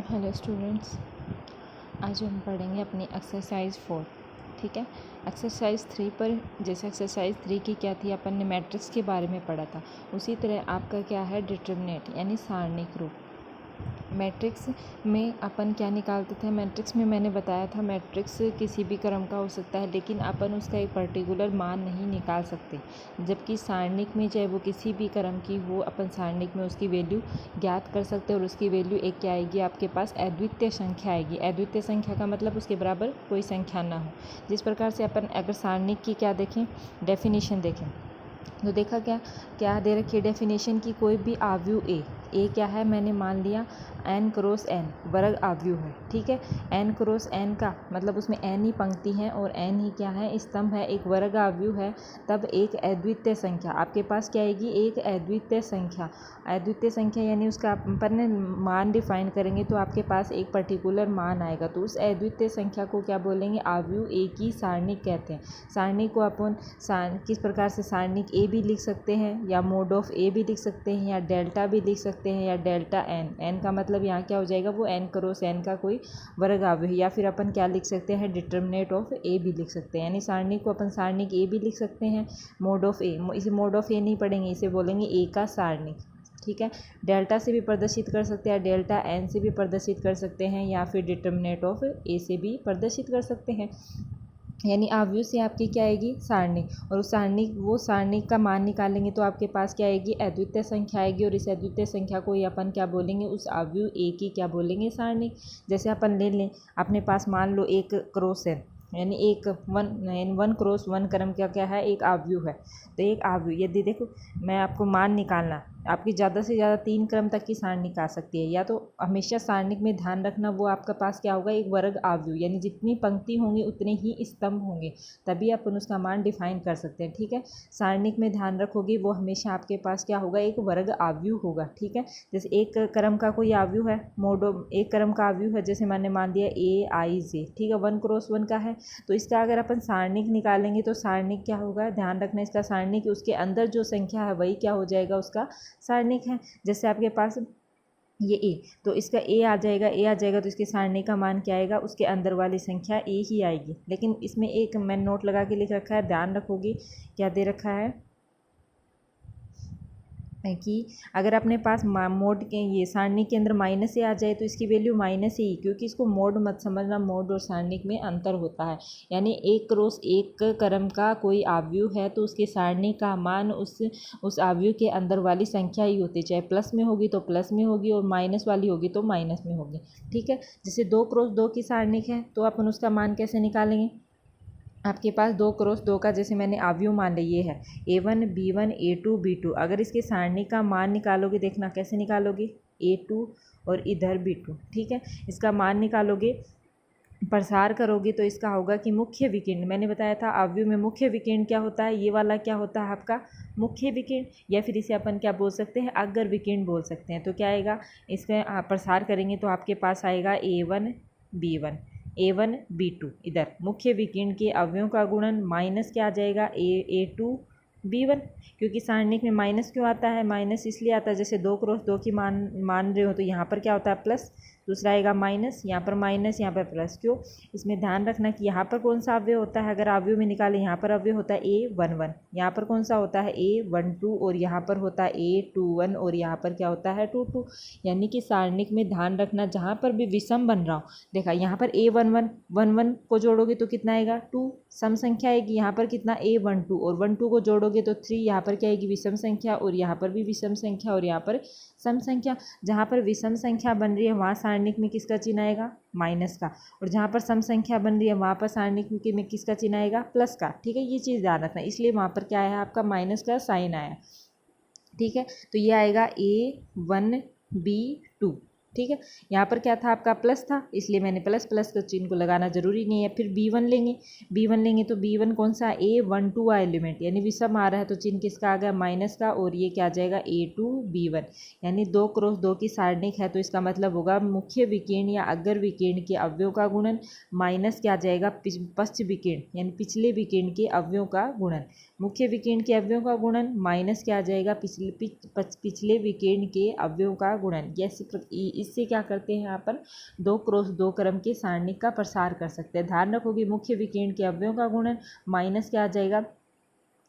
Hello students, आज हम पढ़ेंगे अपनी एक्सरसाइज 4। ठीक है। एक्सरसाइज 3 पर जैसे एक्सरसाइज 3 की क्या थी, अपन ने मैट्रिक्स के बारे में पढ़ा था, उसी तरह आपका क्या है डिटर्मिनेंट यानी सारणिक रूप। मैट्रिक्स में अपन क्या निकालते थे, मैट्रिक्स में मैंने बताया था मैट्रिक्स किसी भी क्रम का हो सकता है, लेकिन अपन उसका एक पर्टिकुलर मान नहीं निकाल सकते। जबकि सारणिक में चाहे वो किसी भी क्रम की हो, अपन सारणिक में उसकी वैल्यू ज्ञात कर सकते हैं। और उसकी वैल्यू एक क्या आएगी, आपके पास अद्वितीय संख्या आएगी। अद्वितीय संख्या का मतलब उसके बराबर कोई संख्या ना हो। जिस प्रकार से अपन अगर सारणिक की क्या देखें, डेफिनेशन देखें, तो देखा क्या क्या दे रखी है डेफिनेशन की, कोई भी आव्यूह ए क्या है, मैंने मान लिया n क्रॉस n वर्ग आव्यूह है। ठीक है। n क्रॉस n का मतलब उसमें n ही पंक्ति है और n ही क्या है, स्तंभ है, एक वर्ग आव्यूह है। तब एक अद्वितीय संख्या आपके पास क्या आएगी, एक अद्वितीय संख्या। अद्वितीय संख्या यानी उसका अपन ने मान डिफाइन करेंगे तो आपके पास एक पर्टिकुलर मान आएगा। तो उस अद्वितीय संख्या को क्या बोलेंगे, आव्यूह ए की सारणिक कहते हैं। सारणिक को अपन किस प्रकार से सारणिक ए भी लिख सकते हैं, या मोड ऑफ ए भी लिख सकते हैं, या डेल्टा भी लिख सकते हैं, या डेल्टा एन का मतलब यहाँ क्या हो जाएगा, वो n क्रॉस n का कोई वर्ग आव्यूह। या फिर अपन क्या लिख सकते हैं, डिटर्मिनेंट ऑफ ए भी लिख सकते हैं। यानी सारणिक को अपन सारणिक ए भी लिख सकते हैं, मोड ऑफ ए, इसे मोड ऑफ ए नहीं पढ़ेंगे, इसे बोलेंगे ए का सारणिक। ठीक है। डेल्टा से भी प्रदर्शित कर सकते हैं, डेल्टा एन से भी प्रदर्शित कर सकते हैं, या फिर डिटर्मिनेंट ऑफ ए से भी प्रदर्शित कर सकते हैं। यानी आव्यूह से आपकी क्या आएगी, सारणिक। और उस सारणिक, वो सारणिक का मान निकालेंगे तो आपके पास क्या आएगी, अद्वितीय संख्या आएगी। और इस अद्वितीय संख्या को ही अपन क्या बोलेंगे, उस आव्यूह ए की क्या बोलेंगे, सारणिक। जैसे अपन ले लें, अपने पास मान लो एक क्रॉस है, यानी एक वन क्रॉस वन क्रम का क्या है, एक आव्यूह है। तो एक आव्यूह यदि देखो, मैं आपको मान निकालना, आपकी ज़्यादा से ज़्यादा 3 क्रम तक की सारणिक आ सकती है। या तो हमेशा सारणिक में ध्यान रखना, वो आपके पास क्या होगा, एक वर्ग आव्यूह, यानी जितनी पंक्ति होंगी उतने ही स्तंभ होंगे, तभी अपन उसका मान डिफाइन कर सकते हैं। ठीक है। सारणिक में ध्यान रखोगे, वो हमेशा आपके पास क्या होगा, एक वर्ग आव्यूह होगा। ठीक है। जैसे एक क्रम का कोई आव्यूह है, एक क्रम का आव्यूह है, जैसे मैंने मान दिया ए आई जे। ठीक है। 1 क्रॉस 1 का है, तो इसका अगर अपन सारणिक निकालेंगे तो सारणिक क्या होगा, ध्यान रखना, इसका सारणिक उसके अंदर जो संख्या है वही क्या हो जाएगा, उसका सारणिक है। जैसे आपके पास ये ए, तो इसका ए आ जाएगा तो इसके सारणिक का मान क्या आएगा, उसके अंदर वाली संख्या ए ही आएगी। लेकिन इसमें एक मैं नोट लगा के लिख रखा है, ध्यान रखोगी, क्या दे रखा है कि अगर अपने पास मोड के ये सारणी के अंदर माइनस ए आ जाए तो इसकी वैल्यू माइनस ही, क्योंकि इसको मोड मत समझना, मोड और सारणिक में अंतर होता है। यानी एक क्रॉस एक क्रम का कोई आव्यूह है तो उसके सारणी का मान उस आव्यूह के अंदर वाली संख्या ही होती है, चाहे प्लस में होगी तो प्लस में होगी और माइनस वाली होगी तो माइनस में होगी। ठीक है। जैसे 2 क्रॉस 2 की सारणिक है तो अपन उसका मान कैसे निकालेंगे, आपके पास 2 क्रॉस 2 का जैसे मैंने आव्यूह मान लिया, ये है A1 B1 A2 B2। अगर इसके सारणी का मान निकालोगे, देखना कैसे निकालोगे, A2 और इधर B2। ठीक है। इसका मान निकालोगे, प्रसार करोगे तो इसका होगा कि मुख्य विकिरण, मैंने बताया था आव्यूह में मुख्य विकिरण क्या होता है, ये वाला क्या होता है आपका मुख्य विकिरण, या फिर इसे अपन क्या बोल सकते हैं, अग्र विकिरण बोल सकते हैं। तो क्या आएगा, इसका प्रसार करेंगे तो आपके पास आएगा A1 B1 A1 B2। इधर मुख्य विकिरण के अवयवों का गुणन माइनस क्या आ जाएगा, A2 B1। क्योंकि सारणिक में माइनस क्यों आता है, माइनस इसलिए आता है, जैसे 2 क्रॉस 2 की मान रहे हो तो यहाँ पर क्या होता है प्लस, दूसरा आएगा माइनस, यहाँ पर माइनस, यहाँ पर प्लस। क्यों, इसमें ध्यान रखना कि यहाँ पर कौन सा अवयव होता है, अगर अवयव में निकाले, यहाँ पर अवयव होता है A11, यहाँ पर कौन सा होता है A12, और यहाँ पर होता है A21, और यहाँ पर क्या होता है 22। यानी कि सारणिक में ध्यान रखना, जहाँ पर भी विषम बन रहा हो, देखा यहाँ पर A11 को जोड़ोगे तो कितना आएगा 2, सम संख्या आएगी। यहाँ पर कितना A12 और 12 को जोड़ोगे तो 3, यहाँ पर क्या आएगी विषम संख्या, और यहाँ पर भी विषम संख्या, और यहाँ पर सम संख्या। जहाँ पर विषम संख्या बन रही है वहाँ सारणिक में किसका चिन्ह आएगा, माइनस का, और जहाँ पर सम संख्या बन रही है वहाँ पर सारणिक में किसका चिन्ह आएगा, प्लस का। ठीक है। ये चीज़ ध्यान रखना, इसलिए वहाँ पर क्या आया आपका माइनस का साइन आया। ठीक है। तो ये आएगा A1B2। ठीक है। यहाँ पर क्या था आपका प्लस था, इसलिए मैंने प्लस का चिन्ह को लगाना जरूरी नहीं है। फिर B1 लेंगे तो B1 कौन सा, A12 का एलिमेंट, यानी विषम आ रहा है तो चिन्ह किसका आ गया, माइनस का, और ये क्या आ जाएगा A2B1। यानी 2 क्रॉस 2 की सारणिक है तो इसका मतलब होगा मुख्य विकिरण या अग्र विकिरण के अवयव का गुणन माइनस क्या आ जाएगा, पश्च विकिरण यानी पिछले विकिरण के अवयव का गुणन। मुख्य विकिरण के अवयव का गुणन माइनस क्या आ जाएगा, पिछले विकिरण के अवयव का गुणन। इससे क्या करते हैं अपन 2 क्रॉस 2 क्रम के सारणिक का प्रसार कर सकते हैं। ध्यान रखोगे मुख्य विकर्ण के अवयवों का गुणन माइनस क्या आ जाएगा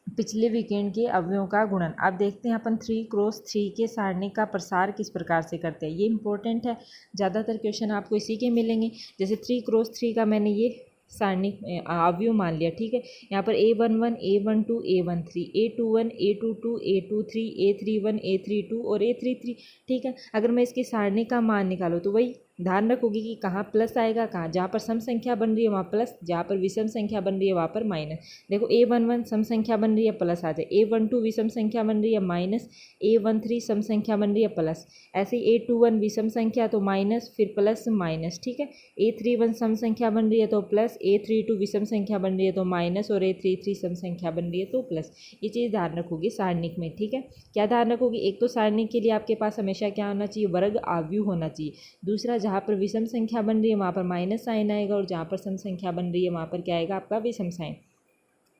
पिछले विकर्ण के अवयवों का गुणन। अब देखते हैं अपन 3 क्रॉस 3 के सारणिक का प्रसार किस प्रकार से करते हैं। ये इंपॉर्टेंट है, ज़्यादातर क्वेश्चन आपको इसी के मिलेंगे। जैसे 3 क्रॉस 3 का मैंने ये सारणिक अवयव मान लिया, ठीक है। यहाँ पर A11 A12 A13 A21 A22 A23 A31 A32 और A33, ठीक है। अगर मैं इसके सारणिक का मान निकालूँ तो वही ध्यान रखोगे कि कहाँ प्लस आएगा, कहाँ जहाँ पर सम संख्या बन रही है वहाँ प्लस, जहाँ पर विषम संख्या बन रही है वहाँ पर माइनस। देखो A11 सम संख्या बन रही है प्लस आ जाए, A12 विषम संख्या बन रही है माइनस, A13 सम संख्या बन रही है प्लस, ऐसे A21 विषम संख्या तो माइनस फिर प्लस माइनस, ठीक है। A31 सम संख्या बन रही है तो प्लस, A32 विषम संख्या बन रही है तो माइनस और A33 सम संख्या बन रही है तो प्लस। ये चीज़ ध्यान रखोगे सारणिक में, ठीक है। क्या ध्यान रखोगे, एक तो सारणिक के लिए आपके पास हमेशा क्या होना चाहिए, वर्ग अवयव होना चाहिए। दूसरा, जहाँ पर विषम संख्या बन रही है वहाँ पर माइनस साइन आएगा और जहाँ पर सम संख्या बन रही है वहाँ पर क्या आएगा आपका विषम साइन।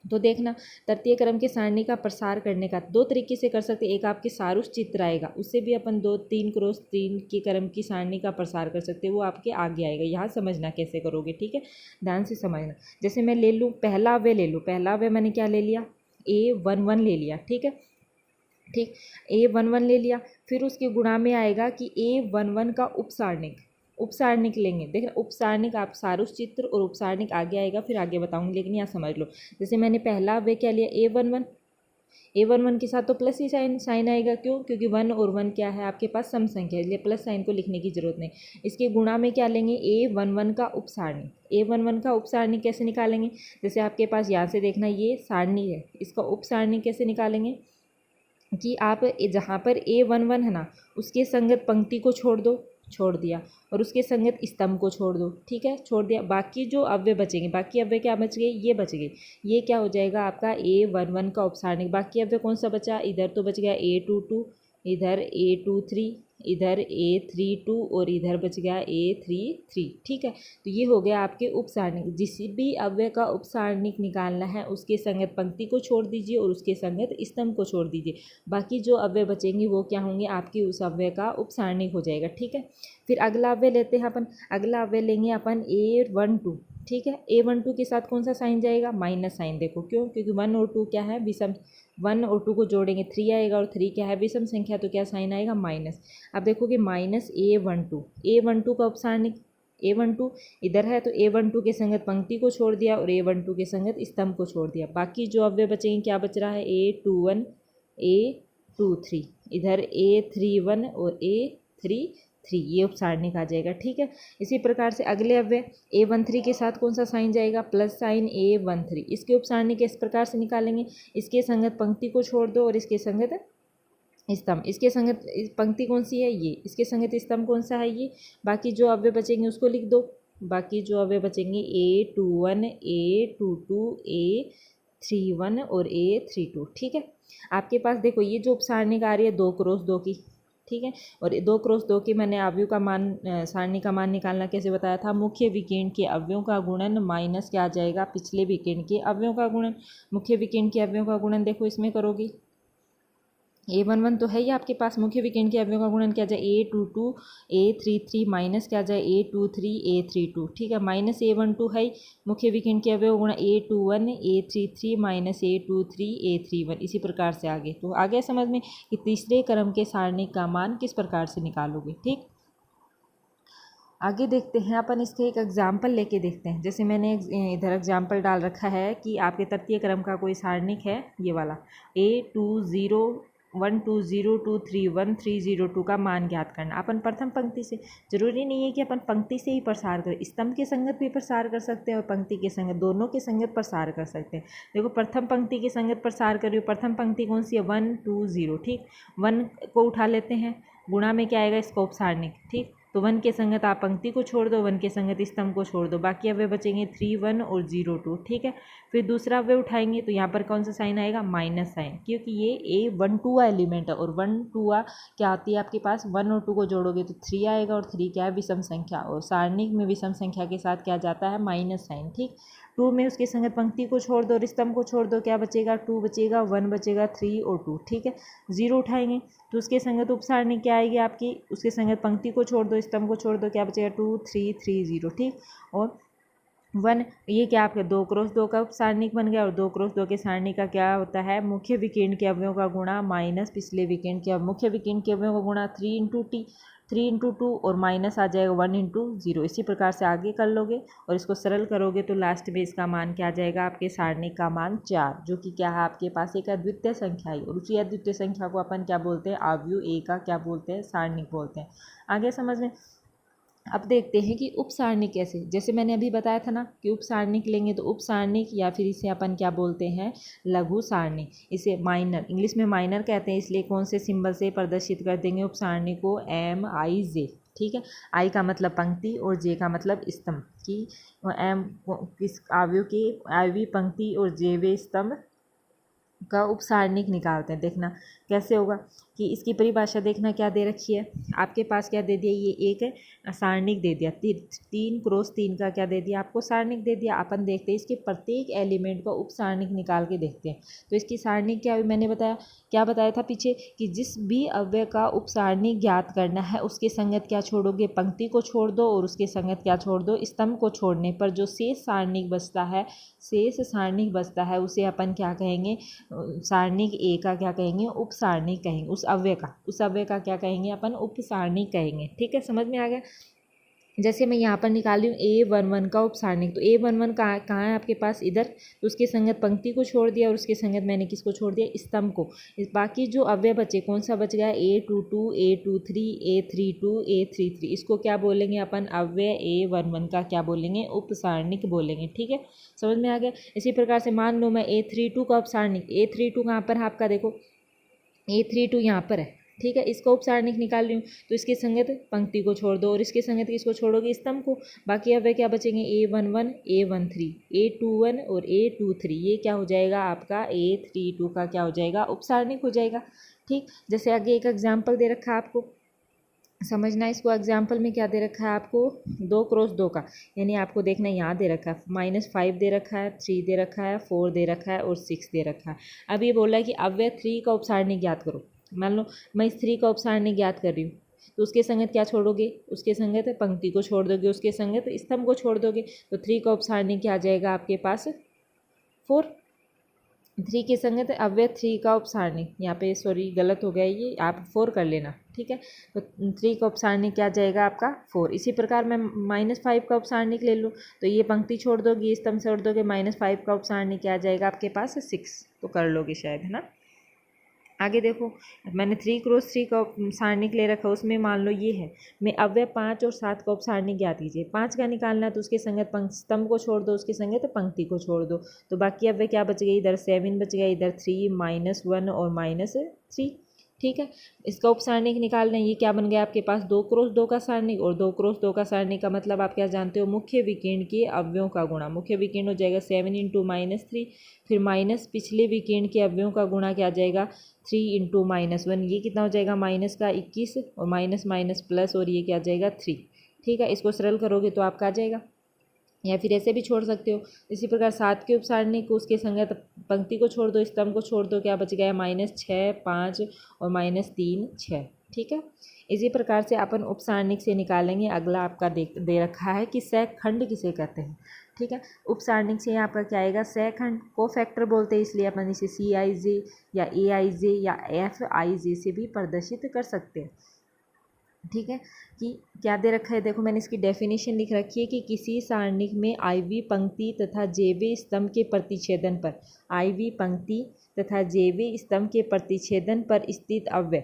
तो देखना तृतीय क्रम के सारणी का प्रसार करने का 2 तरीके से कर सकते हैं। एक आपके सारुष चित्र आएगा, उससे भी अपन 3 क्रॉस 3 के क्रम की सारणी का प्रसार कर सकते हैं, वो आपके आगे आएगा। यहाँ समझना कैसे करोगे, ठीक है, ध्यान से समझना। जैसे मैं ले लूँ पहला अवयव ले लूँ, पहला अवयव मैंने क्या ले लिया, A11 ले लिया, ठीक है, ठीक, A11 ले लिया। फिर उसके गुणा में आएगा कि A11 का उपसारणिक लेंगे। देखना उपसारणिक आप सारुष चित्र और उपसारणिक आगे आएगा, फिर आगे बताऊंगी, लेकिन यहाँ समझ लो। जैसे मैंने पहला अवयव क्या लिया, A11 के साथ तो प्लस ही साइन आएगा, क्यों, क्योंकि 1 और 1 क्या है आपके पास सम संख्या है, इसलिए प्लस साइन को लिखने की जरूरत नहीं। इसके गुणा में क्या लेंगे, A11 का उपसारणिक। A11 का उपसारणिक कैसे निकालेंगे, जैसे आपके पास यहाँ से देखना ये सारणी है, इसका उपसारणिक कैसे निकालेंगे कि आप जहाँ पर A11 है ना उसके संगत पंक्ति को छोड़ दिया और उसके संगत स्तंभ को छोड़ दो, ठीक है, छोड़ दिया। बाकी जो अव्यय बचेंगे, बाकी अव्यय क्या बच गए, ये बच गए, ये क्या हो जाएगा आपका A11 का उपसारणिक। बाकी अव्यय कौन सा बचा, इधर तो बच गया A22, इधर A23, इधर A32 और इधर बच गया A33, ठीक है। तो ये हो गया आपके उपसारणिक। जिस भी अव्यय का उपसारणिक निकालना है उसके संगत पंक्ति को छोड़ दीजिए और उसके संगत स्तंभ को छोड़ दीजिए। बाकी जो अव्यय बचेंगे वो क्या होंगे, आपके उस अव्यय का उपसारणिक हो जाएगा, ठीक है। फिर अगला अव्यय लेते हैं अपन, अगला अव्यय लेंगे अपन A12, ठीक है। A12 के साथ कौन सा साइन जाएगा, माइनस साइन। देखो क्यों, क्योंकि 1 और 2 क्या है विषम, 1 और 2 को जोड़ेंगे 3 आएगा और 3 क्या है विषम संख्या, तो क्या साइन आएगा माइनस। अब देखोगे माइनस A12 का उपसारणिक, A12 इधर है तो A12 के संगत पंक्ति को छोड़ दिया और A12 के संगत स्तंभ को छोड़ दिया। बाकी जो अव्यय बचेंगे क्या बच रहा है, A21 A23, इधर A31 और A33, ये उपसारणिक आ जाएगा, ठीक है। इसी प्रकार से अगले अव्यय A13 के साथ कौन सा साइन जाएगा, प्लस साइन A13। इसके उपसारणिक इस प्रकार से निकालेंगे, इसके संगत पंक्ति को छोड़ दो और इसके संगत स्तंभ, इसके संगत पंक्ति कौन सी है ये, इसके संगत स्तंभ कौन सा है ये। बाकी जो अव्यय बचेंगे उसको लिख दो, बाकी जो अव्यय बचेंगे A21 A22 A31 और A32, ठीक है। आपके पास देखो ये जो उपसारणिक आ रही है 2 क्रॉस 2 की, ठीक है, और 2 क्रॉस 2 की मैंने अवयव का मान सारणी का मान निकालना कैसे बताया था, मुख्य विकर्ण के अवयवों का गुणन माइनस क्या आ जाएगा, पिछले विकर्ण के अवयवों का गुणन। मुख्य विकर्ण के अवयवों का गुणन देखो इसमें करोगे, A11 तो है ही आपके पास, मुख्य विकर्ण के अवयवों का गुणन क्या जाए, A22 A33 माइनस क्या जाए A23 A32, ठीक है। माइनस A12 है मुख्य विकर्ण के अवयव गुणा A21 A33 minus A23 A31, इसी प्रकार से आगे। तो आगे समझ में कि तीसरे क्रम के सारणिक का मान किस प्रकार से निकालोगे, ठीक। आगे देखते हैं अपन, इसके एक एग्जाम्पल लेके देखते हैं। जैसे मैंने इधर एग्जाम्पल डाल रखा है कि आपके तृतीय क्रम का कोई सारणिक है, ये वाला A2012023132 का मान ज्ञात करना। अपन प्रथम पंक्ति से, जरूरी नहीं है कि अपन पंक्ति से ही प्रसार करें, स्तंभ के संगत भी प्रसार कर सकते हैं और पंक्ति के संगत, दोनों के संगत प्रसार कर सकते हैं। देखो प्रथम पंक्ति के संगत प्रसार कर रही हो, प्रथम पंक्ति कौन सी है 1 2 0, ठीक। 1 को उठा लेते हैं, गुणा में क्या आएगा इसका उपसारणिक, ठीक। तो 1 के संगत आप पंक्ति को छोड़ दो, 1 के संगत स्तंभ को छोड़ दो, बाकी अव्यय बचेंगे 3 1 और 0 2, ठीक है। फिर दूसरा अव्यय उठाएंगे तो यहाँ पर कौन सा साइन आएगा, माइनस साइन, क्योंकि ये A12 एलिमेंट है और 1 2 क्या आती है आपके पास, 1 और 2 को जोड़ोगे तो 3 आएगा और 3 क्या है विषम संख्या, और सारणिक में विषम संख्या के साथ क्या जाता है माइनस साइन, ठीक। 2 में उसके संगत पंक्ति को छोड़ दो और स्तंभ को छोड़ दो, क्या बचेगा 2 बचेगा, 1 बचेगा, 3 और 2, ठीक है। 0 उठाएंगे तो उसके संगत उपसारणी क्या आएगी आपकी, उसके संगत पंक्ति को छोड़ दो, स्तंभ को छोड़ दो, क्या बचेगा 2 3 3 0, ठीक। और 1 ये क्या आपका 2 क्रॉस 2 का सारणिक बन गया, और 2 क्रॉस 2 के सारणिक का क्या होता है, मुख्य विकर्ण के अवयवों का गुणा माइनस पिछले विकर्ण के मुख्य विकर्ण के अवयवों का गुणा 3 इंटू टी, 3 इंटू 2 और माइनस आ जाएगा 1 इंटू 0। इसी प्रकार से आगे कर लोगे और इसको सरल करोगे तो लास्ट में इसका मान क्या आ जाएगा, आपके सारणिक का मान 4, जो कि क्या है आपके पास एक अद्वितीय संख्या है। और उसी अद्वितीय संख्या को अपन क्या बोलते हैं, आव्यूह ए का क्या बोलते हैं, सारणिक बोलते हैं। आगे समझ में। अब देखते हैं कि उपसारणिक कैसे, जैसे मैंने अभी बताया था ना कि उपसारणिक लेंगे तो उपसारणिक या फिर इसे अपन क्या बोलते हैं, लघु सारणी, इसे माइनर, इंग्लिश में माइनर कहते हैं, इसलिए कौन से सिंबल से प्रदर्शित कर देंगे उपसारणिक को, MIJ, ठीक है। I का मतलब पंक्ति और J का मतलब स्तंभ, की M किस आव्यूह की IV पंक्ति और Jवें स्तंभ का उपसारणिक निकालते हैं। देखना कैसे होगा कि इसकी परिभाषा देखना क्या दे रखी है आपके पास, क्या दे दिया, ये एक सारणिक दे दिया, 3 क्रॉस 3 का क्या दे दिया आपको, सारणिक दे दिया। अपन देखते हैं इसके प्रत्येक एलिमेंट का उपसारणिक निकाल के देखते हैं। तो इसकी सारणिक क्या हुई, मैंने बताया, क्या बताया था पीछे कि जिस भी अव्यय का उपसारणिक ज्ञात करना है उसके संगत क्या छोड़ोगे, पंक्ति को छोड़ दो, और उसके संगत क्या छोड़ दो, स्तंभ को छोड़ने पर जो शेष सारणिक बचता है, शेष सारणिक बचता है उसे अपन क्या कहेंगे, सारणिक ए का क्या कहेंगे, उपसारणिक कहेंगे। उस अव्यय का क्या कहेंगे अपन, उपसारणिक कहेंगे, ठीक है। समझ में आ गया। जैसे मैं यहाँ पर निकाल रही हूँ A11 का उपसारणिक, तो A11 कहाँ है आपके पास, इधर, तो उसके संगत पंक्ति को छोड़ दिया और उसके संगत मैंने किसको छोड़ दिया, स्तंभ को। बाकी जो अव्यय बचे, कौन सा बच गया, A22 A23 A32 A33, इसको क्या बोलेंगे अपन, अव्यय A11 का क्या बोलेंगे, उपसारणिक बोलेंगे, ठीक है। समझ में आ गया। इसी प्रकार से मान लो मैं A32 का उपसारणिक, A32 कहाँ पर है आपका, देखो A32 यहाँ पर है, ठीक है। इसका उपसारणिक निकाल रही हूँ तो इसके संगत पंक्ति को छोड़ दो और इसके संगत किसको छोड़ोगे, स्तंभ को। बाकी अब क्या बचेंगे, A11 A13 A21 और A23, ये क्या हो जाएगा आपका, A32 का क्या हो जाएगा, उपसारणिक हो जाएगा, ठीक। जैसे आगे एक एग्जाम्पल दे रखा है आपको, समझना इसको। एग्जाम्पल में क्या दे रखा है आपको, 2 क्रॉस 2 का, यानी आपको देखना यहाँ दे रखा है -5 दे रखा है, 3 दे रखा है, 4 दे रखा है और 6 दे रखा है। अब ये बोला है कि अव्यय 3 का उपसारणिक ज्ञात करो। मान लो मैं इस 3 का उपसारणिक ज्ञात कर रही हूँ, तो उसके संगत क्या छोड़ोगे, उसके संगत पंक्ति को छोड़ दोगे, उसके संगत स्तंभ को छोड़ दोगे, तो 3 का उपसारणिक क्या आ जाएगा आपके पास, 4। 3 के संगत अव्यय 3 का उपसारणिक, यहाँ पे सॉरी गलत हो गया, ये आप 4 कर लेना, ठीक है। तो 3 का उपसारणिक क्या जाएगा आपका 4। इसी प्रकार मैं -5 का उपसारणिक ले लूँ, तो ये पंक्ति छोड़ दोगे, स्तंभ छोड़ दोगे, -5 का उपसारणिक क्या जाएगा आपके पास 6, तो कर लोगे शायद, है ना। आगे देखो, मैंने 3 क्रॉस 3 का सारणिक ले रखा, उसमें मान लो ये है, मैं अव्यय 5 और 7 का उपसारणिक ज्ञात कीजिए। 5 का निकालना तो उसके संगत स्तंभ को छोड़ दो, उसके संगत पंक्ति को छोड़ दो, तो बाकी अव्यय क्या बच गई, इधर 7 बच गया, इधर 3 -1 और -3, ठीक है। इसका उपसारणिक निकालना है, ये क्या बन गया आपके पास, 2 क्रॉस 2 का सारणिक, और 2 क्रॉस 2 का सारणिक का मतलब आप क्या जानते हो, मुख्य विकर्ण के अवयवों का गुणा। मुख्य विकर्ण हो जाएगा 7 × -3, फिर माइनस पिछले विकर्ण के अवयवों का गुणा क्या आ जाएगा, 3 × -1, ये कितना हो जाएगा, माइनस का 21 और माइनस माइनस प्लस, और ये क्या आ जाएगा 3, ठीक है। इसको सरल करोगे तो आपका आ जाएगा, या फिर ऐसे भी छोड़ सकते हो। इसी प्रकार 7 के उपसारणिक को उसके संगत पंक्ति को छोड़ दो, स्तंभ को छोड़ दो, क्या बच गया, -6 5 और -3 6, ठीक है। इसी प्रकार से अपन उपसारणिक से निकालेंगे। अगला आपका दे रखा है कि सहखंड किसे कहते हैं, ठीक है। उपसारणिक से आपका क्या आएगा, सहखंड को फैक्टर बोलते हैं, इसलिए अपन इसे CIJ या AIJ या FIJ से भी प्रदर्शित कर सकते हैं, ठीक है। कि क्या दे रखा है, देखो मैंने इसकी डेफिनेशन लिख रखी है कि किसी सारणिक में IV पंक्ति तथा JV स्तंभ के प्रतिच्छेदन पर, IV पंक्ति तथा JV स्तंभ के प्रतिच्छेदन पर स्थित अव्यय,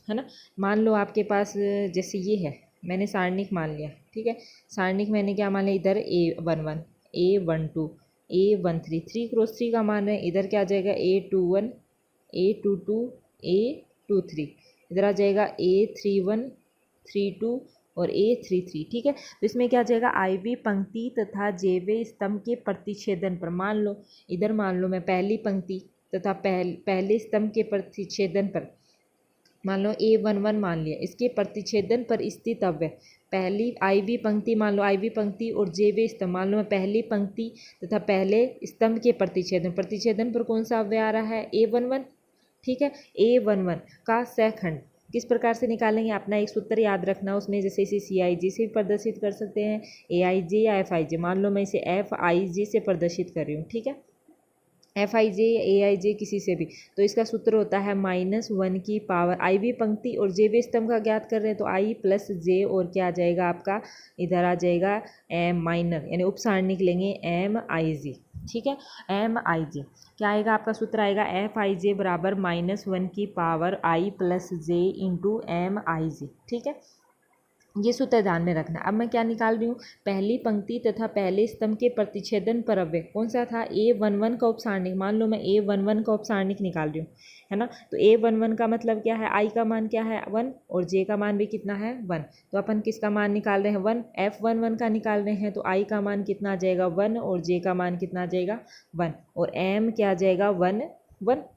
है ना। मान लो आपके पास जैसे ये है, मैंने सारणिक मान लिया, ठीक है। सारणिक मैंने क्या मान लिया, इधर A11 A12 A13, 3 क्रॉस 3 का मान है, इधर क्या आ जाएगा A21 A22 A23, इधर आ जाएगा A31 32 और A33, ठीक है। तो इसमें क्या आ जाएगा, IV पंक्ति तथा JV स्तंभ के प्रतिच्छेदन पर, मान लो इधर मान लो मैं पहली पंक्ति तथा पहले स्तंभ के प्रतिच्छेदन पर मान लो A11 मान लिया, इसके प्रतिच्छेदन पर स्थित अव्यय, पहली आई वी पंक्ति मान लो, आई वी पंक्ति और जे वे स्तंभ मान लो मैं पहली पंक्ति तथा पहले स्तंभ के प्रतिच्छेदन पर कौन सा अव्यय आ रहा है, A11। ठीक है, A11 का सहखंड किस प्रकार से निकालेंगे, अपना एक सूत्र याद रखना, उसमें जैसे इसे CIJ से भी प्रदर्शित कर सकते हैं, AIJ या FIJ। मान लो मैं इसे FIJ से प्रदर्शित कर रही हूँ, ठीक है, FIJ AIJ किसी से भी, तो इसका सूत्र होता है -1 की पावर, आई वी पंक्ति और जे वे स्तंभ का ज्ञात कर रहे हैं तो I प्लस जे और क्या आ जाएगा आपका, इधर आ जाएगा M माइनर, यानी उप सारणिक लेंगे MIJ। ठीक है, MIJ क्या आएगा आपका सूत्र आएगा FIJ बराबर -1 की power I plus J into MIJ। ठीक है, ये सूत्र ध्यान में रखना। अब मैं क्या निकाल रही हूँ, पहली पंक्ति तथा पहले स्तंभ के प्रतिच्छेदन पर अव्यय कौन सा था, A11 का उपसारणिक। मान लो मैं A11 का उपसारणिक निकाल रही हूँ, है ना, तो A11 का मतलब क्या है, I का मान क्या है 1 और J का मान भी कितना है 1, तो अपन किसका मान निकाल रहे हैं 1, F11 का निकाल रहे हैं, तो I का मान कितना आ जाएगा 1 और J का मान कितना आ जाएगा 1 और M क्या आ जाएगा 1 1।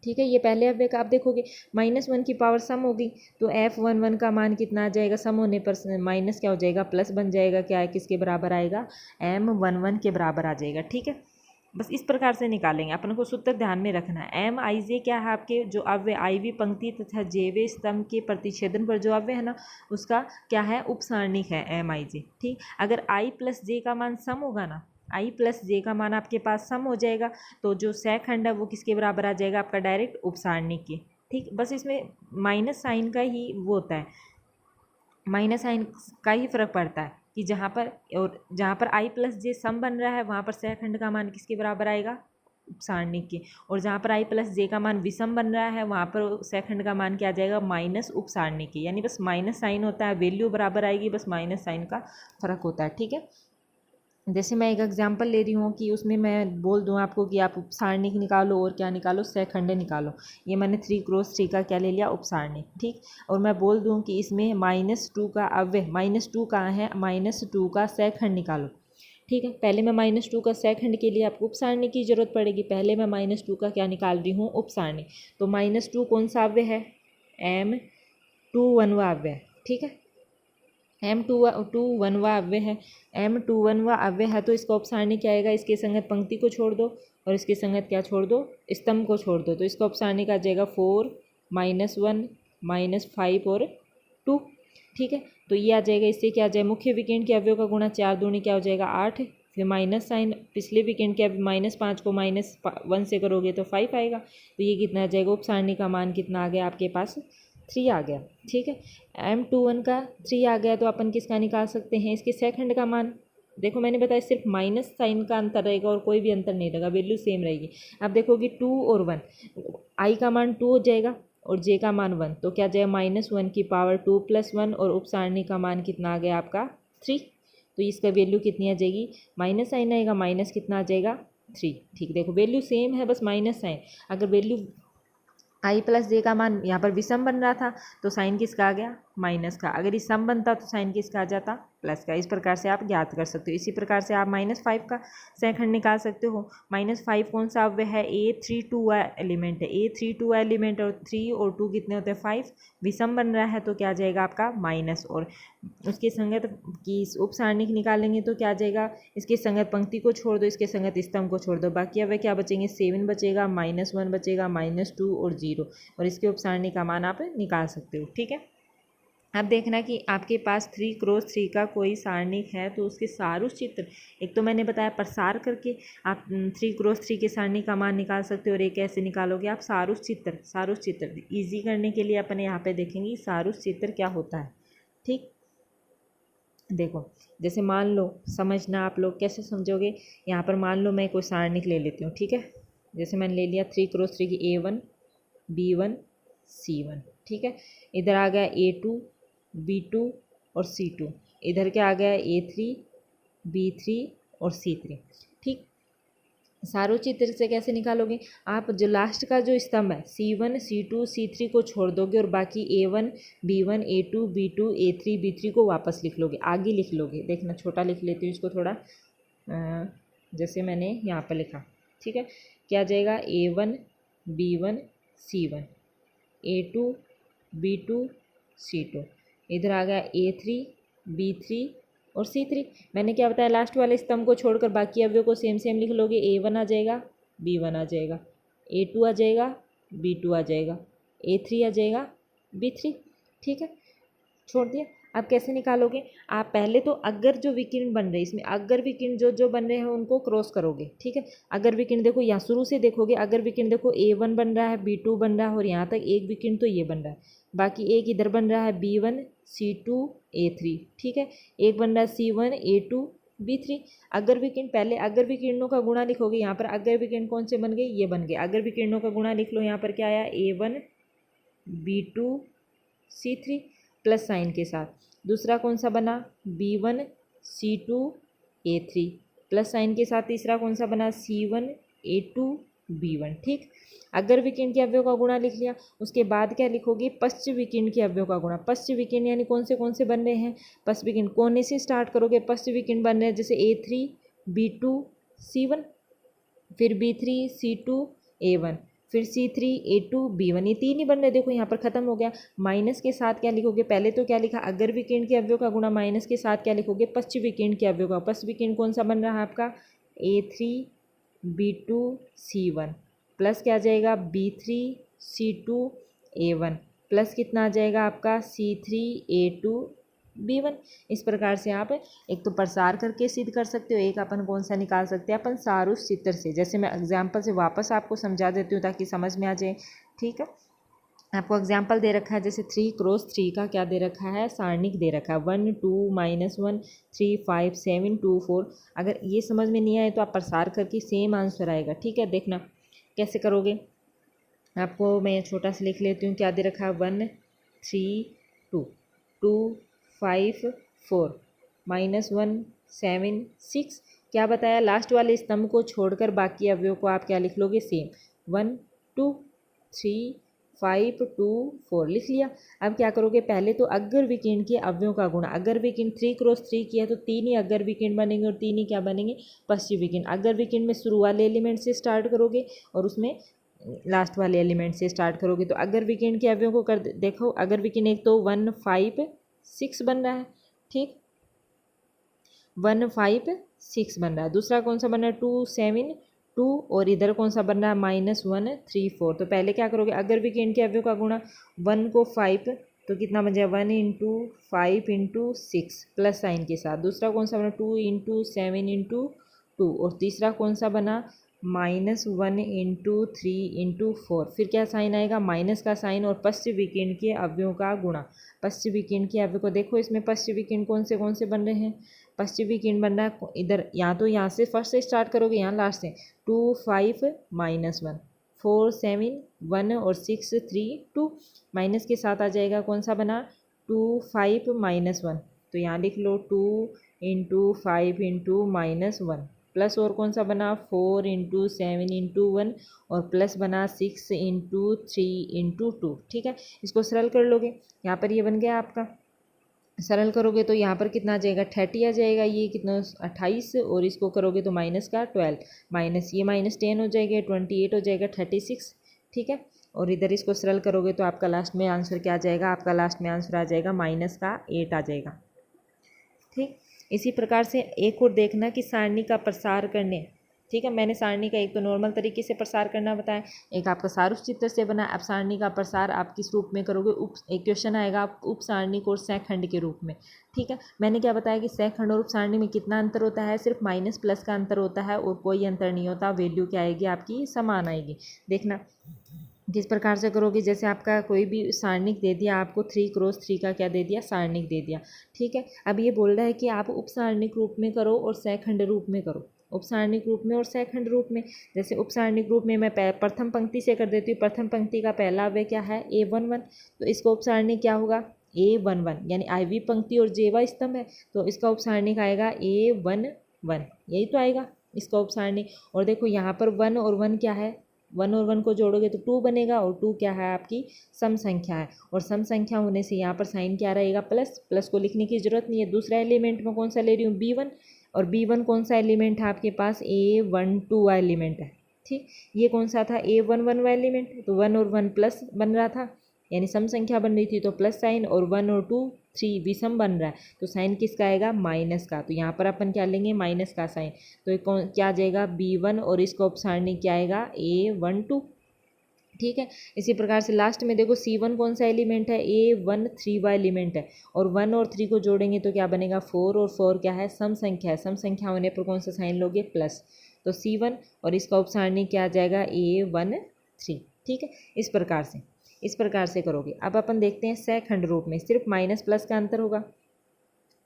ठीक है, ये पहले अव्यय का आप देखोगे -1 की पावर सम होगी तो F11 का मान कितना आ जाएगा, सम होने पर माइनस क्या हो जाएगा, प्लस बन जाएगा, क्या है किसके बराबर आएगा, M11 के बराबर आ जाएगा। ठीक है, बस इस प्रकार से निकालेंगे, अपन को सूत्र ध्यान में रखना है। MIJ क्या है आपके जो अव्यय आई वी पंक्ति तथा जेवे स्तंभ के प्रतिच्छेदन पर जो अव्यय है ना उसका क्या है, उपसारणिक है MIJ। ठीक, अगर I प्लस जे का मान सम होगा ना, I प्लस जे का मान आपके पास सम हो जाएगा तो जो सहखंड है वो किसके बराबर आ जाएगा, आपका डायरेक्ट उपसारणिक के। ठीक, बस इसमें माइनस साइन का ही वो होता है, माइनस साइन का ही फर्क पड़ता है कि जहाँ पर I प्लस जे सम बन रहा है वहाँ पर सहखंड का मान किसके बराबर आएगा, उपसारणिक के, और जहाँ पर I प्लस जे का मान विषम बन रहा है वहाँ पर सहखंड का मान क्या आ जाएगा, माइनस उपसारणिक के, यानी बस माइनस साइन होता है, वैल्यू बराबर आएगी, बस माइनस साइन का फर्क होता है। ठीक है, जैसे मैं एक एग्जांपल ले रही हूँ कि उसमें मैं बोल दूँ आपको कि आप उपसारणिक निकालो और क्या निकालो, सहखंड निकालो। ये मैंने 3×3 का क्या ले लिया, उपसारणिक। ठीक, और मैं बोल दूँ कि इसमें -2 का अव्यय, -2 कहाँ है, -2 का सहखंड निकालो। ठीक है, पहले मैं -2 का सहखंड के लिए आपको उपसारणिक की जरूरत पड़ेगी, पहले मैं -2 का क्या निकाल रही हूँ, उपसारणिक। तो -2 कौन सा अव्यय है, M21वां अव्यय। ठीक है, M21वां अव्यय है, M21वां अव्यय है तो इसका उपसारणिक क्या आएगा, इसके संगत पंक्ति को छोड़ दो और इसके संगत क्या छोड़ दो, स्तंभ को छोड़ दो, तो इसका उपसारणिक आ जाएगा 4 -1 -5 और 2। ठीक है, तो ये आ जाएगा, इससे क्या आ जाएगा, मुख्य विकर्ण के अवयव का गुणा 4 दूनी क्या हो जाएगा 8, फिर माइनस साइन पिछले विकर्ण के -5 को -1 से करोगे तो 5 आएगा, तो ये कितना आ जाएगा, उपसारणिक का मान कितना आ गया आपके पास 3 आ गया। ठीक है, M21 का 3 आ गया तो अपन किसका निकाल सकते हैं, इसके सहखंड का मान। देखो मैंने बताया सिर्फ माइनस साइन का अंतर रहेगा और कोई भी अंतर नहीं रहेगा, वैल्यू सेम रहेगी। अब देखोगे 2 और 1, I का मान 2 हो जाएगा और J का मान 1, तो क्या जाएगा -1 की पावर 2 + 1 और उपसारणिक का मान कितना आ गया आपका 3, तो इसका वैल्यू कितनी आ जाएगी, माइनस साइन आएगा, माइनस कितना आ जाएगा 3। ठीक, देखो वैल्यू सेम है, बस माइनस साइन। अगर वैल्यू I प्लस जे का मान यहाँ पर विषम बन रहा था तो साइन किसका आ गया, माइनस का। अगर ये सम बनता तो साइन किसका आ जाता, प्लस का। इस प्रकार से आप ज्ञात कर सकते हो। इसी प्रकार से आप -5 का सहखंड निकाल सकते हो। -5 कौन सा अव्यय है, A32 एलिमेंट है, A32 एलिमेंट, और 3 और 2 कितने होते हैं 5, विषम बन रहा है तो क्या आ जाएगा आपका माइनस, और उसके संगत की उपसारणिक निकालेंगे तो क्या आ जाएगा, इसके संगत पंक्ति को छोड़ दो, इसके संगत स्तंभ को छोड़ दो, बाकी अव्यय क्या बचेंगे, 7 बचेगा, -1 बचेगा, -2 और 0, और इसके उपसारणिक का मान आप निकाल सकते हो। ठीक है, अब देखना कि आपके पास 3×3 का कोई सारणिक है तो उसके सारूष चित्र, एक तो मैंने बताया प्रसार करके आप 3×3 के सारणिक का मान निकाल सकते हो, और एक कैसे निकालोगे आप, सारूष चित्र ईजी करने के लिए अपन यहाँ पे देखेंगे सारूष चित्र क्या होता है। ठीक, देखो जैसे मान लो, समझना आप लोग कैसे समझोगे, यहाँ पर मान लो मैं कोई सारणिक ले लेती हूँ। ठीक है, जैसे मैंने ले लिया 3×3 की A1 B1 C1। ठीक है, इधर आ गया A2 B2 और C2, इधर क्या आ गया A3 B3 और C3। ठीक, सारूच चित्र से कैसे निकालोगे आप, जो लास्ट का जो स्तंभ है C1 C2 C3 को छोड़ दोगे और बाकी A1 B1 A2 B2 A3 B3 को वापस लिख लोगे, आगे लिख लोगे। देखना छोटा लिख लेती हूँ इसको थोड़ा, जैसे मैंने यहाँ पर लिखा। ठीक है, क्या जाएगा A1 B1 C1 A2 B2 C2, इधर आ गया A3 B3 और C3। मैंने क्या बताया, लास्ट वाले स्तंभ को छोड़कर बाकी अवयव को सेम सेम लिख लोगे। A1 आ जाएगा, B1 आ जाएगा, A2 आ जाएगा, B2 आ जाएगा, A3 आ जाएगा, B3। ठीक है, छोड़ दिया। आप कैसे निकालोगे, आप पहले तो अगर जो विकिरण बन रहे हैं इसमें अगर विकिरण जो जो बन रहे हैं उनको क्रॉस करोगे। ठीक है, अगर विकिरण देखो यहाँ शुरू से देखोगे, अगर विकिरण देखो A1 बन रहा है, B2 बन रहा है और यहाँ तक एक विकिरण तो ये बन रहा है, बाकी एक इधर बन रहा है B1 C2 A3। ठीक है, एक बन रहा है C1 A2 B3। अगर विकिरण पहले अगर विकिरणों का गुणा लिखोगे, यहाँ पर अगर विकिरण कौन से बन गए, ये बन गए। अगर विकिरणों का गुणा लिख लो, यहाँ पर क्या आया A1 B2 C3 plus sign के साथ। दूसरा कौन सा बना B1 C2 A3 plus sign के साथ। तीसरा कौन सा बना C1 A2 B1। ठीक, अगर विकिरण के अवयव का गुणा लिख लिया, उसके बाद क्या लिखोगे, पश्च विकिरण के अवयव का गुणा। पश्च विकिरण यानी कौन से बन रहे हैं, पश्च विकिरण कोने से स्टार्ट करोगे। पश्च विकिरण बन रहे हैं जैसे A3 B2 C1, फिर B3 C2 A1, फिर C3 A2 B1, ये तीन ही बन रहे। देखो यहाँ पर खत्म हो गया। माइनस के साथ क्या लिखोगे, पहले तो क्या लिखा, अगर विकिरण के अवयव का गुणा, माइनस के साथ क्या लिखोगे, पश्च विकिरण के अवयव का। पश्च विकिरण कौन सा बन रहा है आपका, A3 B2 C1 प्लस क्या आ जाएगा B3 C2 A1 प्लस कितना आ जाएगा आपका C3 A2 B1। इस प्रकार से आप एक तो प्रसार करके सिद्ध कर सकते हो, एक अपन कौन सा निकाल सकते हैं, अपन सारूस चित्र से। जैसे मैं एग्जाम्पल से वापस आपको समझा देती हूँ ताकि समझ में आ जाए। ठीक है, आपको एग्जाम्पल दे रखा है, जैसे 3x3 का क्या दे रखा है, सारणिक दे रखा है 1 2 -1 3 5 7 2 4। अगर ये समझ में नहीं आए तो आप प्रसार करके सेम आंसर आएगा। ठीक है, देखना कैसे करोगे। आपको मैं छोटा सा लिख लेती हूँ, क्या दे रखा है 1 3 2 2 5 4 -1 7 6। क्या बताया, लास्ट वाले स्तंभ को छोड़कर बाकी अवयव को आप क्या लिख लोगे, सेम। 1 2 3 5 2 4 लिख लिया। अब क्या करोगे, पहले तो अगर विकिरण के अवयव का गुणा। अगर विकिरण 3x3 किया तो तीन ही अगर विकिरण बनेंगे और तीन ही क्या बनेंगे, पश्चिम विकिरण। अगर विकिरण में शुरू वाले एलिमेंट से स्टार्ट करोगे और उसमें लास्ट वाले एलिमेंट से स्टार्ट करोगे। तो अगर विकिरण के अवयव को कर देखो, अगर विकिरण एक तो 1 5 6 बन रहा है। ठीक, 1 5 6 बन रहा है। दूसरा कौन सा बन रहा है, 2 7 2 और इधर कौन सा बन रहा है, -1 3 4। तो पहले क्या करोगे, अगर विकिरण के अवयव का गुणा 1 को 5 तो कितना बन जाए 1 × 5 × 6 प्लस साइन के साथ। दूसरा कौन सा बना 2 × 7 × 2 और तीसरा कौन सा बना -1 × 3 × 4। फिर क्या साइन आएगा, माइनस का साइन और पश्चिम विकिरण के अवयवों का गुणा। पश्चिम विकिरण के अवयव को देखो, इसमें पश्चिम विकिरण कौन से बन रहे हैं, पश्चिम विकिरण बन रहा है इधर, यहाँ तो यहाँ से फर्स्ट से स्टार्ट करोगे, यहाँ लास्ट से 2 5 -1 4 7 1 और 6 3 2। माइनस के साथ आ जाएगा कौन सा बना 2 5 -1, तो यहाँ लिख लो 2 × 5 × -1 प्लस और कौन सा बना 4 × 7 × 1 और प्लस बना 6 × 3 × 2। ठीक है, इसको सरल कर लोगे, यहाँ पर ये बन गया आपका। सरल करोगे तो यहाँ पर कितना आ जाएगा 30 आ जाएगा, ये कितना 28 और इसको करोगे तो माइनस का 12 माइनस ये -10 हो जाएगा 28 हो जाएगा 36। ठीक है, और इधर इसको सरल करोगे तो आपका लास्ट में आंसर क्या आ जाएगा, आपका लास्ट में आंसर आ जाएगा -8 आ जाएगा। ठीक, इसी प्रकार से एक और देखना कि सारणी का प्रसार करने। ठीक है, मैंने सारणी का एक तो नॉर्मल तरीके से प्रसार करना बताया, एक आपका सारूप चित्र से बना। अब सारणी का प्रसार आप किस रूप में करोगे, एक क्वेश्चन आएगा आप उप सारणी को सैखंड के रूप में। ठीक है, मैंने क्या बताया कि सैखंड और उप सारणी में कितना अंतर होता है, सिर्फ माइनस प्लस का अंतर होता है और कोई अंतर नहीं होता। वैल्यू क्या आएगी आपकी, समान आएगी। देखना किस प्रकार से करोगे, जैसे आपका कोई भी सारणिक दे दिया आपको 3x3 का क्या दे दिया, सारणिक दे दिया। ठीक है, अब ये बोल रहा है कि आप उप सारणिक रूप में करो और सैखंड रूप में करो। उप सारणिक रूप में और सैखंड रूप में, जैसे उप सारणिक रूप में मैं प्रथम पंक्ति से कर देती हूँ। प्रथम पंक्ति का पहला अवयव क्या है, A11, तो इसका उप सारणिक क्या होगा A11, यानी आईवी पंक्ति और जेवा स्तंभ है तो इसका उप सारणिक आएगा A11, यही तो आएगा इसका उप सारणिक। और देखो यहाँ पर 1 और 1 क्या है, 1 और 1 को जोड़ोगे तो 2 बनेगा और 2 क्या है आपकी सम संख्या है, और सम संख्या होने से यहाँ पर साइन क्या रहेगा, प्लस। प्लस को लिखने की जरूरत नहीं है। दूसरा एलिमेंट में कौन सा ले रही हूँ, B1, और B1 कौन सा एलिमेंट है आपके पास, A12 एलिमेंट है। ठीक, ये कौन सा था, A11 एलिमेंट, तो 1 और 1 प्लस बन रहा था। यानी सम संख्या बन रही थी तो प्लस साइन, और 1 और 2 3 विषम बन रहा है तो साइन किसका आएगा, माइनस का। तो यहाँ पर अपन क्या लेंगे, माइनस का साइन। तो ये कौन क्या आ जाएगा, B1, और इसका उपसारणी क्या आएगा, A12। ठीक है। इसी प्रकार से लास्ट में देखो C1 कौन सा एलिमेंट है, A13 वाला एलिमेंट है, और 1 और 3 को जोड़ेंगे तो क्या बनेगा, 4, और 4 क्या है, सम संख्या है। सम संख्या होने पर कौन सा साइन लोगे, प्लस। तो C1 और इसका उपसारणी क्या आ जाएगा, A13। ठीक है। इस प्रकार से करोगे। अब अपन देखते हैं सेकंड रूप में, सिर्फ माइनस प्लस का अंतर होगा।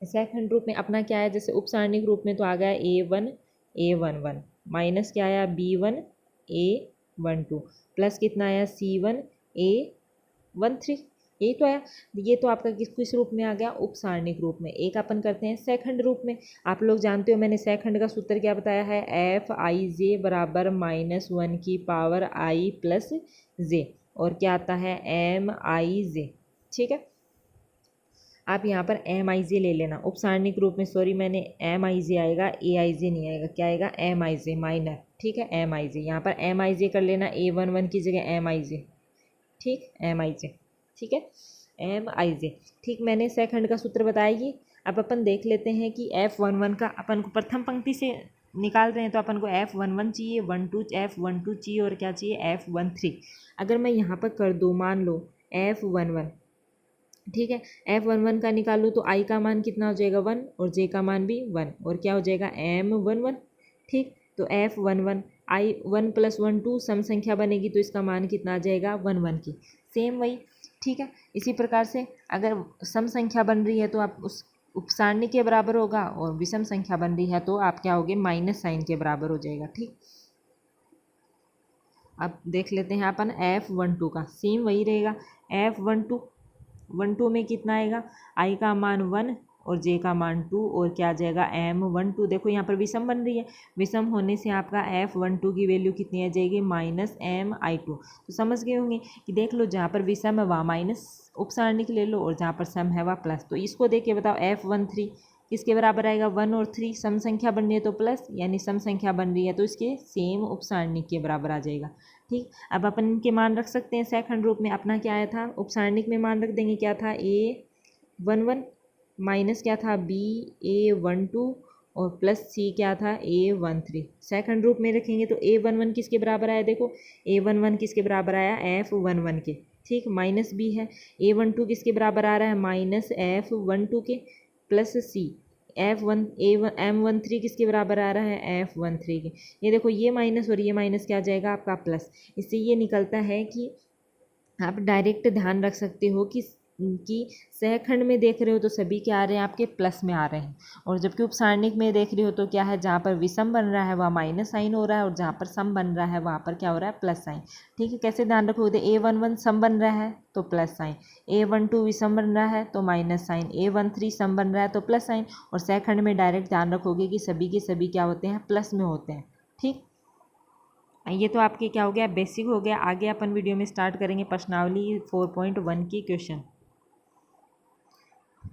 सेकंड रूप में अपना क्या है, जैसे उपसारणिक रूप में तो आ गया A1 A11, माइनस क्या आया, B1 A12, प्लस कितना आया, C1 A13। यही तो आया। ये तो आपका किस रूप में आ गया, उपसारणिक रूप में। एक अपन करते हैं सेकंड रूप में। आप लोग जानते हो मैंने सेकंड का सूत्र क्या बताया है, Fij बराबर -1 की पावर i प्लस जे, और क्या आता है, Mij। ठीक है। आप यहाँ पर Mij ले लेना उपसारणिक रूप में। सॉरी, मैंने Mij आएगा, Aij नहीं आएगा। क्या आएगा, Mij माइनर। ठीक है, Mij यहाँ पर Mij कर लेना, A11 की जगह Mij। ठीक, Mij। ठीक है, Mij। ठीक, मैंने सेकंड का सूत्र बताया ये। अब अपन देख लेते हैं कि F11 का अपन को प्रथम पंक्ति से निकाल रहे हैं तो अपन को F11 चाहिए, F12 चाहिए, और क्या चाहिए, F13। अगर मैं यहाँ पर कर दूँ, मान लो F11, ठीक है, F11 का निकालूँ तो i का मान कितना हो जाएगा, 1, और j का मान भी 1, और क्या हो जाएगा, M11। ठीक, तो F11 i 1 + 1 2 सम संख्या बनेगी तो इसका मान कितना आ जाएगा, 1 1 की। सेम वही। ठीक है। इसी प्रकार से अगर सम संख्या बन रही है तो आप उस उपसारणी के बराबर होगा, और विषम संख्या बन रही है तो आप क्या होगे, माइनस साइन के बराबर हो जाएगा। ठीक, अब देख लेते हैं अपन F12 का, सेम वही रहेगा। F12 में कितना आएगा, i का मान 1 और j का मान 2, और क्या आ जाएगा, M12। देखो यहाँ पर विषम बन रही है, विषम होने से आपका F12 की वैल्यू कितनी आ जाएगी, -Mi2। तो समझ गए होंगे कि देख लो जहाँ पर विषम है वहाँ माइनस उपसारणिक ले लो, और जहाँ पर सम है वहाँ प्लस। तो इसको देख के बताओ F13 किसके बराबर आएगा, 1 और 3 सम संख्या बन रही है तो प्लस, यानी सम संख्या बन रही है तो इसके सेम उपसारणिक के बराबर आ जाएगा। ठीक, अब अपन इनके मान रख सकते हैं। सेकंड रूप में अपना क्या आया था, उपसारणिक में मान रख देंगे, क्या था, A11 माइनस क्या था, BA12, और प्लस C क्या था, A13। सेकंड रूप में रखेंगे तो A11 किसके बराबर आया, देखो A11 किसके बराबर आया, F11 के। ठीक, माइनस B है। A12 किसके बराबर आ रहा है, -F12 के, प्लस C M13 किसके बराबर आ रहा है, F13 के। ये देखो ये माइनस और ये माइनस क्या आ जाएगा, आपका प्लस। इससे ये निकलता है कि आप डायरेक्ट ध्यान रख सकते हो कि सहखंड में देख रहे हो तो सभी क्या आ रहे हैं, आपके प्लस में आ रहे हैं, और जबकि उपसारणिक में देख रहे हो तो क्या है, जहाँ पर विषम बन रहा है वहाँ माइनस साइन हो रहा है, और जहाँ पर सम बन रहा है वहाँ पर क्या हो रहा है, प्लस साइन। ठीक है, कैसे ध्यान रखोगे, A11 सम बन रहा है तो प्लस साइन, A12 विषम बन रहा है तो माइनस साइन, A13 सम बन रहा है तो प्लस साइन, और सहखंड में डायरेक्ट ध्यान रखोगे कि सभी के सभी क्या होते हैं, प्लस में होते हैं। ठीक, ये तो आपके क्या हो गया, बेसिक हो गया। आगे अपन वीडियो में स्टार्ट करेंगे प्रश्नावली 4.1 की क्वेश्चन।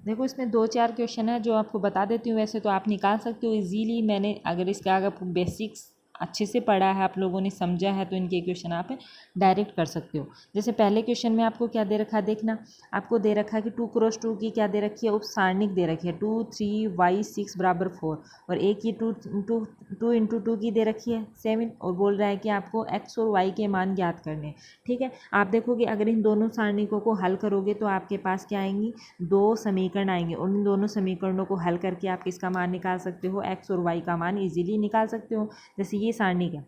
देखो इसमें 2-4 क्वेश्चन है जो आपको बता देती हूँ, वैसे तो आप निकाल सकते हो इजीली। मैंने अगर इसका अगर बेसिक्स अच्छे से पढ़ा है, आप लोगों ने समझा है, तो इनके क्वेश्चन आप डायरेक्ट कर सकते हो। जैसे पहले क्वेश्चन में आपको क्या दे रखा है, देखना, आपको दे रखा है कि 2 × 2 की क्या दे रखी है, उपसारणिक दे रखी है 2 3y 6 = 4, और एक की 2 × 2 की दे रखी है 7, और बोल रहा है कि आपको x और y के मान ज्ञात करने। ठीक है, आप देखोगे अगर इन दोनों सारणिकों को हल करोगे तो आपके पास क्या आएंगी, 2 समीकरण आएंगे, और इन दोनों समीकरणों को हल करके आप किसका मान निकाल सकते हो, x और y का मान इजीली निकाल सकते हो। जैसे ये सारणिक है,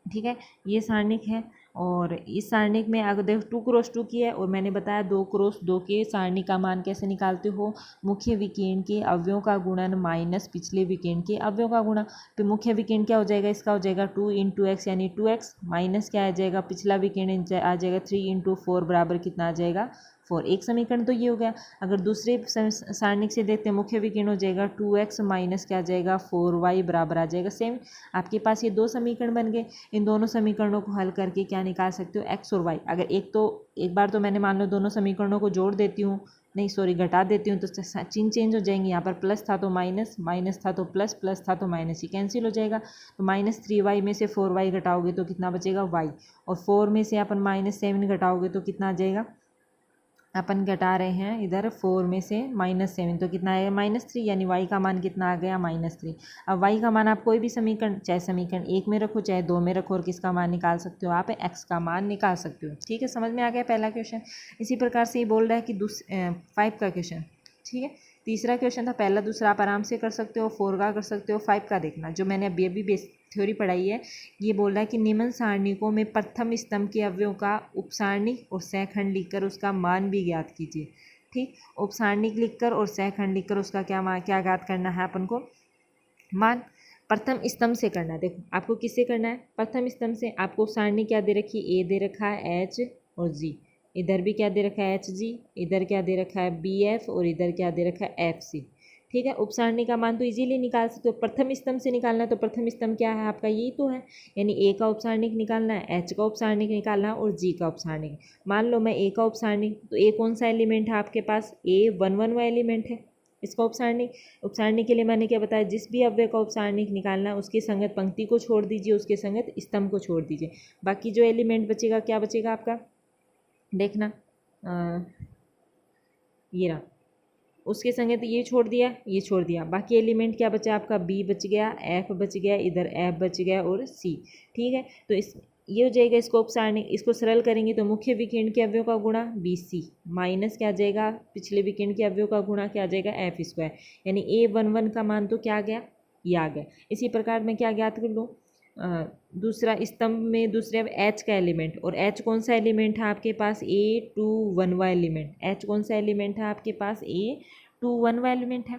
ठीक है, ये सारणिक है, और इस सारणिक में अगर देखो 2 × 2 की है, और मैंने बताया 2 × 2 के सारणी का मान कैसे निकालते हो, मुख्य विकीर्ण के अवयवों का गुणन माइनस पिछले विकीर्ण के अवयवों का गुणा। तो मुख्य विकीर्ण क्या हो जाएगा, इसका हो जाएगा 2 × x यानी 2x, माइनस क्या आ जाएगा, पिछला विकीर्ण आ जाएगा 3 × 4 बराबर कितना आ जाएगा, 4। एक समीकरण तो ये हो गया। अगर दूसरे सारणिक से देखते हैं, मुख्य विकीर्ण हो जाएगा 2x माइनस क्या आ जाएगा, 4y बराबर आ जाएगा सेम। आपके पास ये 2 समीकरण बन गए। इन दोनों समीकरणों को हल करके क्या निकाल सकते हो, x और y। अगर एक बार तो मैंने मान लो दोनों समीकरणों को जोड़ देती हूँ, नहीं सॉरी घटा देती हूँ तो चिन्ह चेंज हो जाएंगे। यहाँ पर प्लस था तो माइनस, माइनस था तो प्लस, प्लस था तो माइनस, ये कैंसिल हो जाएगा। तो -3y में से 4y घटाओगे तो कितना बचेगा y, और 4 में से अपन -7 घटाओगे तो कितना आ जाएगा, अपन घटा रहे हैं इधर 4 में से -7 तो कितना आएगा -3, यानी y का मान कितना आ गया -3। अब y का मान आप कोई भी समीकरण, चाहे समीकरण 1 में रखो चाहे 2 में रखो, और किसका मान निकाल सकते हो आप, x का मान निकाल सकते हो। ठीक है, समझ में आ गया पहला क्वेश्चन। इसी प्रकार से ये बोल रहा है कि 5 का क्वेश्चन। ठीक है, तीसरा क्वेश्चन था, पहला दूसरा आप आराम से कर सकते हो, 4 का कर सकते हो, 5 का देखना जो मैंने अभी बेस थ्योरी पढ़ाई है। ये बोल रहा है कि निम्न सारणिकों में प्रथम स्तंभ के अवयवों का उपसारणिक और सहखंड लिखकर उसका मान भी ज्ञात कीजिए। ठीक, उपसारणिक लिखकर और सहखंड लिखकर उसका क्या ज्ञात करना है अपन को, मान। प्रथम स्तंभ से करना है। देखो आपको किससे करना है, प्रथम स्तंभ से। आपको सारणी क्या दे रखी है, ए दे रखा है एच और जी, इधर भी क्या दे रखा है एच जी, इधर क्या दे रखा है बी एफ, और इधर क्या दे रखा है एफ सी। ठीक है, उपसारणी का मान तो इजीली निकाल सकते हो। प्रथम स्तंभ से निकालना है तो प्रथम स्तंभ क्या है आपका, यही तो है, यानी ए का उपसारणिक निकालना है, एच का उपसारणिक निकालना है और जी का उपसारणिक। मान लो मैं ए का उपसारणिक, तो ए कौन सा एलिमेंट है आपके पास, ए 1 एलिमेंट है। इसका उपसारणिक के लिए मैंने क्या बताया, जिस भी अव्यय का उपसारणिक निकालना है उसकी संगत पंक्ति को छोड़ दीजिए, उसके संगत स्तंभ को छोड़ दीजिए। बाकी जो एलिमेंट बचेगा क्या बचेगा आपका, देखना ये रहा, उसके संगत ये छोड़ दिया, ये छोड़ दिया, बाकी एलिमेंट क्या बचा आपका, बी बच गया, एफ बच गया, इधर एफ बच गया और सी। ठीक है, तो ये हो जाएगा इसको उपसारणिक। इसको सरल करेंगे तो मुख्य विकिरण के अवयव का गुणा बी सी माइनस क्या आ जाएगा, पिछले विकिरण के अवयव का गुणा क्या आ जाएगा एफ स्क्वायर, यानी A11 का मान तो क्या आ गया, ये आ गया। इसी प्रकार मैं क्या ज्ञात कर लूँ, दूसरा स्तंभ में दूसरे एच का एलिमेंट, और एच कौन सा एलिमेंट है आपके पास, A21 एलिमेंट। एच कौन सा एलिमेंट है आपके पास, A21 एलिमेंट है।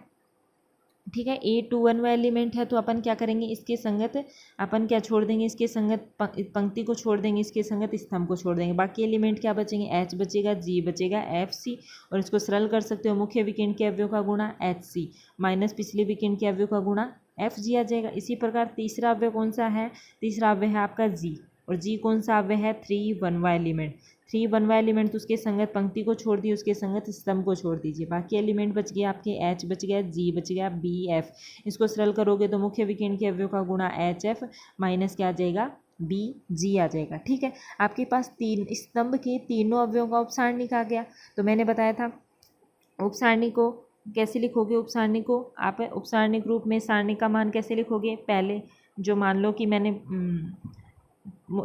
ठीक है, A21 एलिमेंट है तो अपन क्या करेंगे, इसके संगत अपन क्या छोड़ देंगे, इसके संगत पंक्ति को छोड़ देंगे, इसके संगत स्तंभ को छोड़ देंगे। बाकी एलिमेंट क्या बचेंगे, एच बचेगा, जी बचेगा, एफ सी, और इसको सरल कर सकते हो, मुख्य विकिरण के अवयव का गुणा एच सी माइनस पिछले विकिरण के अवयव का गुणा एफ जी आ जाएगा। इसी प्रकार तीसरा अवयव कौन सा है, तीसरा अवयव है आपका जी, और जी कौन सा अवयव है, 3 एलिमेंट। 3 एलिमेंट तो उसके संगत पंक्ति को छोड़ दिए, उसके संगत स्तंभ को छोड़ दीजिए। बाकी एलिमेंट बच गया आपके एच बच गया, जी बच गया, बी एफ। इसको सरल करोगे तो मुख्य विकिरण के अवयव का गुणा एच एफ माइनस क्या आ जाएगा, बी जी आ जाएगा। ठीक है, आपके पास तीन स्तंभ के तीनों अवयवों का उपसारणिक आ गया। तो मैंने बताया था उपसारणिक को कैसे लिखोगे, उपसारणिक को आप उपसारणिक रूप में सारणिक का मान कैसे लिखोगे, पहले जो मान लो कि मैंने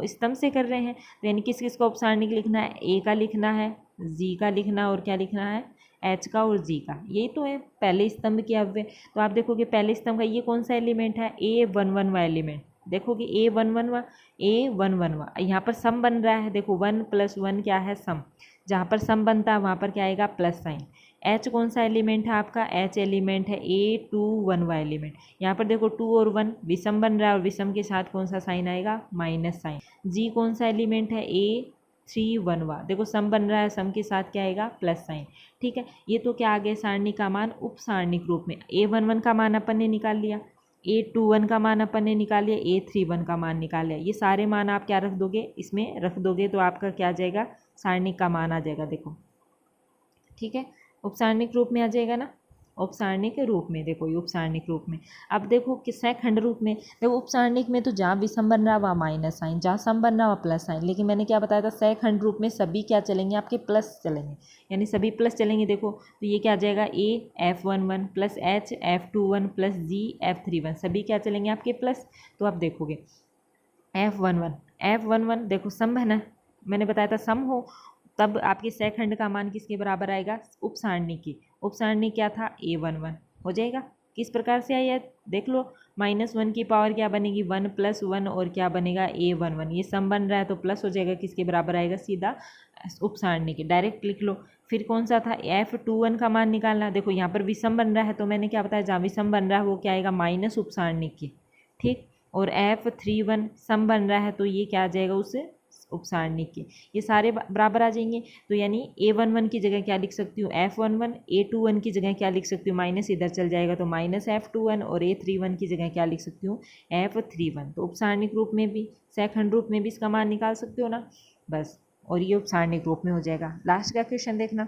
स्तंभ से कर रहे हैं तो यानी किस किस का उपसारणिक लिखना है, ए का लिखना है, जी का लिखना और क्या लिखना है, एच का और जी का। यही तो है पहले स्तंभ के अव्यय। तो आप देखोगे पहले स्तंभ का ये कौन सा एलिमेंट है, A11 एलिमेंट। देखोगे A11 यहाँ पर सम बन रहा है, देखो 1 + 1 क्या है, सम। जहाँ पर सम बनता है वहाँ पर क्या आएगा, प्लस साइन। एच कौन सा एलिमेंट है आपका, एच एलिमेंट है A21 एलिमेंट। यहाँ पर देखो 2 और 1 विषम बन रहा है, और विषम के साथ कौन सा साइन आएगा, माइनस साइन। जी कौन सा एलिमेंट है, A31, देखो सम बन रहा है, सम के साथ क्या आएगा, प्लस साइन। ठीक है, ये तो क्या आ गया, सारणी का मान उप सारणिक रूप में। A11 का मान अपन ने निकाल लिया, A21 का मान अपन ने निकाल लिया, A31 का मान निकाल लिया। ये सारे मान आप क्या रख दोगे, इसमें रख दोगे तो आपका क्या आ जाएगा, सारणिक का मान आ जाएगा। देखो ठीक है, उपसारणिक रूप में आ जाएगा ना, उपसारणिक रूप में। देखो ये उपसारणिक रूप में। अब देखो किससे खंड रूप में, देखो उपसारणिक में तो जहाँ विषम बन रहा वहाँ माइनस साइन, जहाँ सम बन रहा वहाँ प्लस साइन। लेकिन मैंने क्या बताया था, सहखंड रूप में सभी क्या चलेंगे आपके, प्लस चलेंगे, यानी सभी प्लस चलेंगे। देखो तो ये क्या आ जाएगा, A F11 plus H F21 plus G F31, सभी क्या चलेंगे आपके प्लस। तो आप देखोगे F11 देखो सम है ना, मैंने बताया था सम हो तब आपके सहखंड का मान किसके बराबर आएगा, उपसारणी की। उपसारणी क्या था, A11 हो जाएगा। किस प्रकार से आया देख लो, -1 की पावर क्या बनेगी, 1 + 1 और क्या बनेगा, A11। ये सम बन रहा है तो प्लस हो जाएगा, किसके बराबर आएगा, सीधा उपसारणी के, डायरेक्ट लिख लो। फिर कौन सा था, F21 का मान निकालना। देखो यहाँ पर विषम बन रहा है तो मैंने क्या बताया, जहाँ विषम बन रहा है वो क्या आएगा, माइनस उपसारणी की। ठीक, और F31 सम बन रहा है तो ये क्या आ जाएगा, उससे उपसारणिक के। ये सारे बराबर आ जाएंगे, तो यानी A11 की जगह क्या लिख सकती हूँ, F11, A21 की जगह क्या लिख सकती हूँ, माइनस इधर चल जाएगा तो माइनस F21, और A31 की जगह क्या लिख सकती हूँ, F31। तो उपसारणिक रूप में भी, सहखंड रूप में भी इसका मान निकाल सकते हो ना, बस। और ये उपसारणिक रूप में हो जाएगा। लास्ट का क्वेश्चन देखना,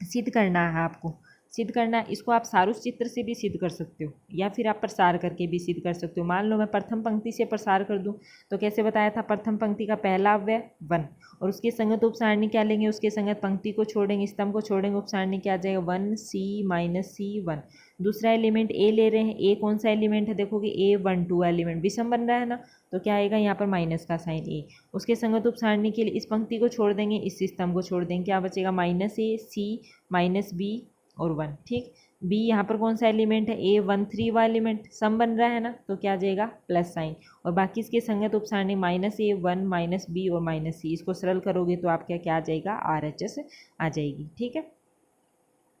सिद्ध करना है आपको, सिद्ध करना है। इसको आप सारूस चित्र से भी सिद्ध कर सकते हो या फिर आप प्रसार करके भी सिद्ध कर सकते हो। मान लो मैं प्रथम पंक्ति से प्रसार कर दूं तो कैसे बताया था, प्रथम पंक्ति का पहला अव्यय 1 और उसके संगत उपसारणी क्या लेंगे, उसके संगत पंक्ति को छोड़ेंगे, स्तंभ को छोड़ेंगे, उपसारणी क्या आ जाएगा 1C-C1। दूसरा एलिमेंट ए ले रहे हैं, ए कौन सा एलिमेंट है, देखोगे A12 एलिमेंट विषम बन रहा है ना, तो क्या आएगा यहाँ पर माइनस का साइन ए। उसके संगत उपसारणी के लिए इस पंक्ति को छोड़ देंगे, इस स्तंभ को छोड़ देंगे, क्या बचेगा -A, C, -B और 1। ठीक, बी यहाँ पर कौन सा एलिमेंट है, A13 वाला एलिमेंट सम बन रहा है ना, तो क्या आ जाएगा प्लस साइन, और बाकी इसके संगत उपसारणी -A1 -B और -C। इसको सरल करोगे तो आपका क्या आ जाएगा RHS आ जाएगी। ठीक है,